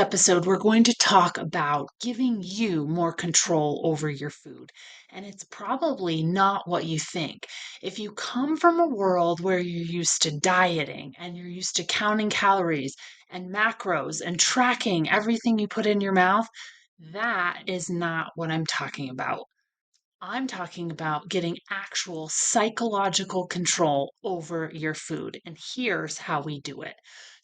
episode, we're going to talk about giving you more control over your food. And it's probably not what you think. If you come from a world where you're used to dieting and you're used to counting calories and macros and tracking everything you put in your mouth, that is not what I'm talking about. I'm talking about getting actual psychological control over your food. And here's how we do it.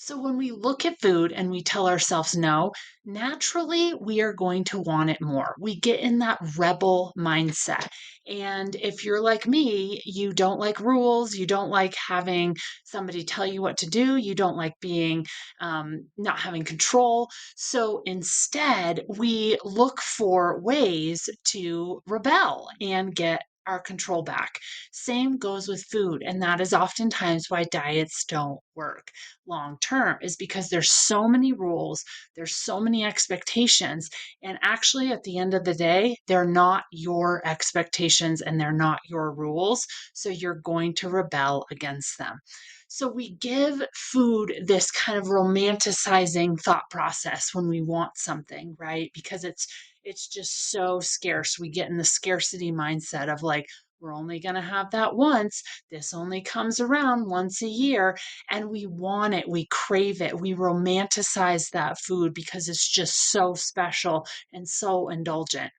So, when we look at food and we tell ourselves no, naturally we are going to want it more. We get in that rebel mindset. And if you're like me, you don't like rules, you don't like having somebody tell you what to do, you don't like being not having control. So instead, we look for ways to rebel and get our control back. Same goes with food. And that is oftentimes why diets don't work long term, is because there's so many rules, there's so many expectations. And actually, at the end of the day, they're not your expectations and they're not your rules. So you're going to rebel against them. So we give food this kind of romanticizing thought process when we want something, right? Because it's just so scarce. We get in the scarcity mindset of like, we're only going to have that once. This only comes around once a year. And we want it. We crave it. We romanticize that food because it's just so special and so indulgent.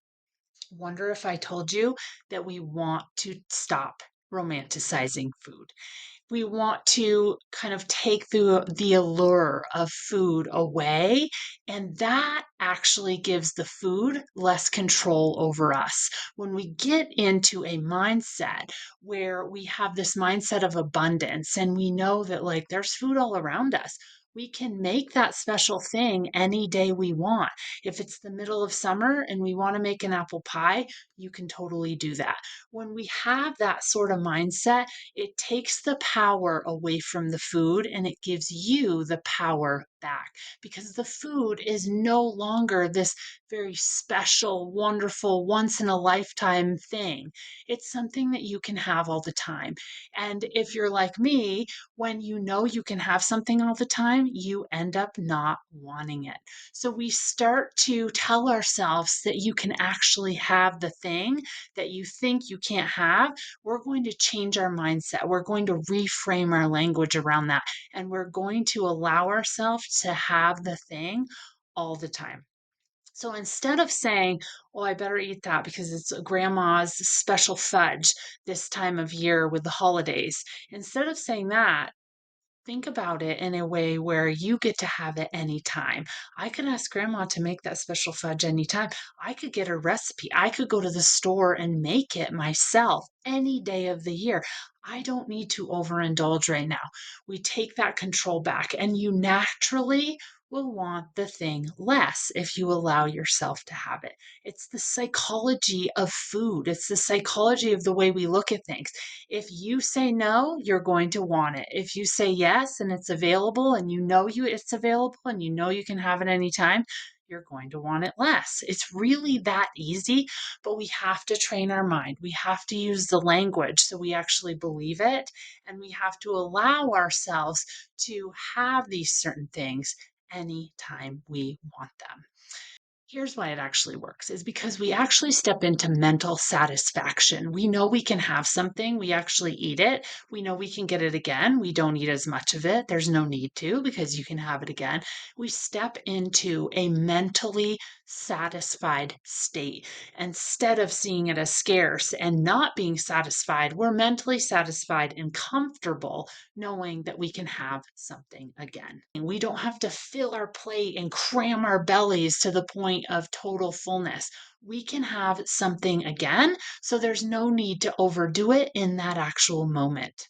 Wonder if I told you that we want to stop romanticizing food. We want to kind of take the allure of food away, and that actually gives the food less control over us. When we get into a mindset where we have this mindset of abundance and we know that like there's food all around us, we can make that special thing any day we want. If it's the middle of summer and we want to make an apple pie, you can totally do that. When we have that sort of mindset, it takes the power away from the food and it gives you the power back, because the food is no longer this very special, wonderful, once in a lifetime thing. It's something that you can have all the time. And if you're like me, when you know you can have something all the time, you end up not wanting it. So we start to tell ourselves that you can actually have the thing that you think you can't have. We're going to change our mindset. We're going to reframe our language around that. And we're going to allow ourselves to have the thing all the time. So instead of saying, oh, I better eat that because it's grandma's special fudge this time of year with the holidays, instead of saying that, think about it in a way where you get to have it anytime. I could ask grandma to make that special fudge anytime. I could get a recipe. I could go to the store and make it myself any day of the year. I don't need to overindulge right now. We take that control back, and you naturally will want the thing less if you allow yourself to have it. It's the psychology of food, it's the psychology of the way we look at things. If you say no, you're going to want it. If you say yes and it's available and you know it's available and you know you can have it anytime, you're going to want it less. It's really that easy, but we have to train our mind. We have to use the language so we actually believe it, and we have to allow ourselves to have these certain things anytime we want them. Here's why it actually works, is because we actually step into mental satisfaction. We know we can have something, we actually eat it. We know we can get it again. We don't eat as much of it. There's no need to, because you can have it again. We step into a mentally satisfied state. Instead of seeing it as scarce and not being satisfied, we're mentally satisfied and comfortable knowing that we can have something again. And we don't have to fill our plate and cram our bellies to the point of total fullness. We can have something again, so there's no need to overdo it in that actual moment.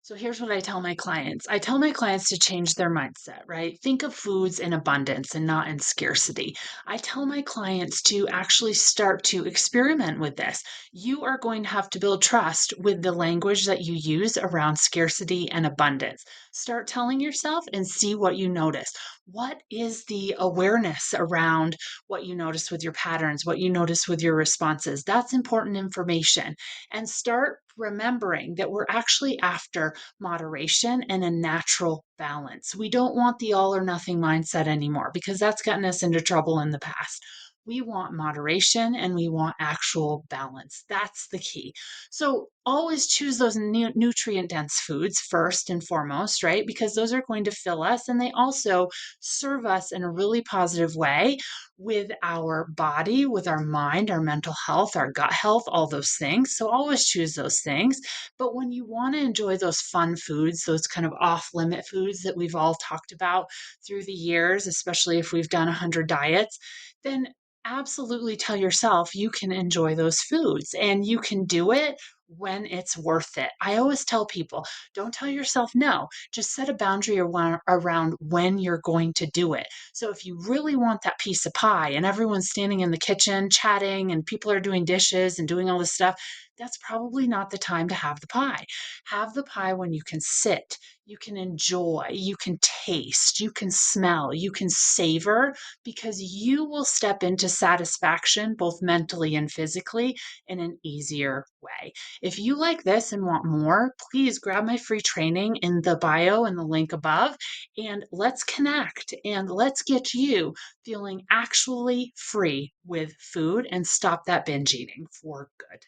So here's what I tell my clients. I tell my clients to change their mindset, right? Think of foods in abundance and not in scarcity. I tell my clients to actually start to experiment with this. You are going to have to build trust with the language that you use around scarcity and abundance. Start telling yourself and see what you notice. what is the awareness around what you notice with your patterns, what you notice with your responses? That's important information. And start remembering that we're actually after moderation and a natural balance. We don't want the all or nothing mindset anymore because that's gotten us into trouble in the past. We want moderation and we want actual balance. That's the key. So always choose those nutrient dense foods first and foremost, right? Because those are going to fill us and they also serve us in a really positive way with our body, with our mind, our mental health, our gut health, all those things. So always choose those things. But when you want to enjoy those fun foods, those kind of off limit foods that we've all talked about through the years, especially if we've done 100 diets, then absolutely tell yourself you can enjoy those foods and you can do it when it's worth it. I always tell people, don't tell yourself no. Just set a boundary around when you're going to do it. So if you really want that piece of pie and everyone's standing in the kitchen chatting and people are doing dishes and doing all this stuff, that's probably not the time to have the pie. Have the pie when you can sit, you can enjoy, you can taste, you can smell, you can savor, because you will step into satisfaction both mentally and physically in an easier way. If you like this and want more, please grab my free training in the bio and the link above, and let's connect and let's get you feeling actually free with food and stop that binge eating for good.